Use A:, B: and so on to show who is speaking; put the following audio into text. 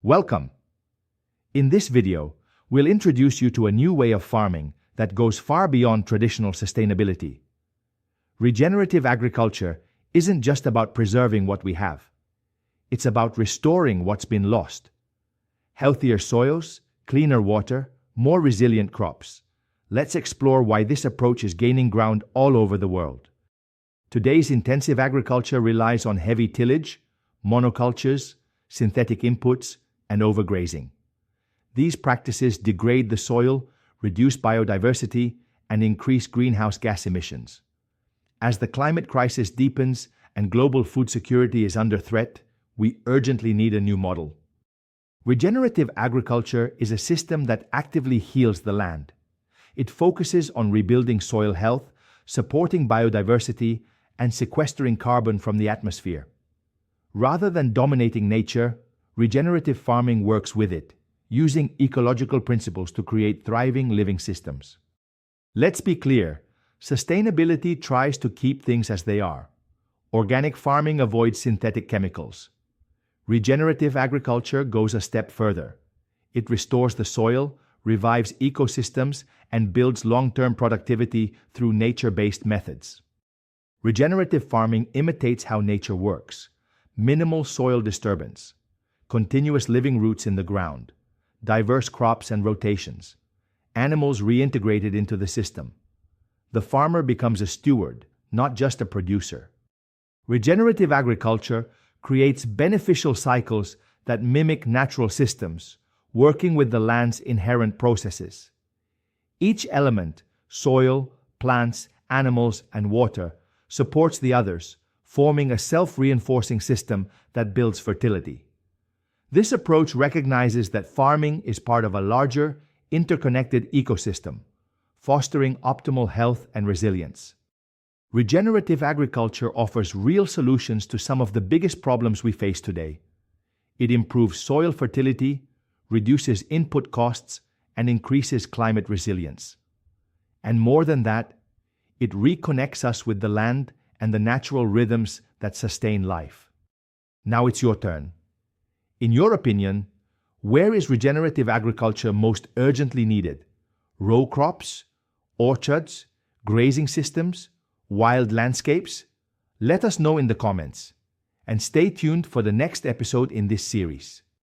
A: Welcome! In this video, we'll introduce you to a new way of farming that goes far beyond traditional sustainability. Regenerative agriculture isn't just about preserving what we have. It's about restoring what's been lost. Healthier soils, cleaner water, more resilient crops. Let's explore why this approach is gaining ground all over the world. Today's intensive agriculture relies on heavy tillage, monocultures, synthetic inputs, and overgrazing. These practices degrade the soil, reduce biodiversity, and increase greenhouse gas emissions. As the climate crisis deepens and global food security is under threat, we urgently need a new model. Regenerative agriculture is a system that actively heals the land. It focuses on rebuilding soil health, supporting biodiversity, and sequestering carbon from the atmosphere. Rather than dominating nature, regenerative farming works with it, using ecological principles to create thriving living systems. Let's be clear, sustainability tries to keep things as they are. Organic farming avoids synthetic chemicals. Regenerative agriculture goes a step further. It restores the soil, revives ecosystems, and builds long-term productivity through nature-based methods. Regenerative farming imitates how nature works. Minimal soil disturbance, continuous living roots in the ground, diverse crops and rotations, animals reintegrated into the system. The farmer becomes a steward, not just a producer. Regenerative agriculture creates beneficial cycles that mimic natural systems, working with the land's inherent processes. Each element, soil, plants, animals, and water, supports the others, forming a self-reinforcing system that builds fertility. This approach recognizes that farming is part of a larger, interconnected ecosystem, fostering optimal health and resilience. Regenerative agriculture offers real solutions to some of the biggest problems we face today. It improves soil fertility, reduces input costs, and increases climate resilience. And more than that, it reconnects us with the land and the natural rhythms that sustain life. Now it's your turn. In your opinion, where is regenerative agriculture most urgently needed? Row crops, orchards, grazing systems, wild landscapes? Let us know in the comments. And stay tuned for the next episode in this series.